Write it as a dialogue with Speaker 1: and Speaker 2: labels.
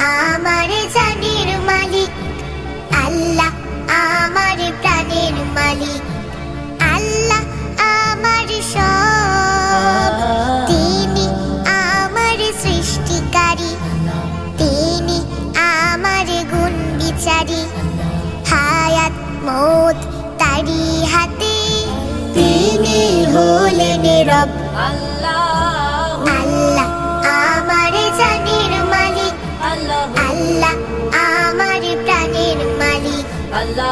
Speaker 1: আমার জানের মালিক, আল্লাহ আমার প্রাণের মালিক, আল্লাহ আমার সব, তিনি আমার সৃষ্টিকারী, তিনি আমার গুণ বিচারী, হায়াত মৌত তারি হাতে, তিনি হলেন রব। আল্লাহ আমার জানের মালিক, আল্লাহ আমার প্রাণের মালিক, আল্লাহ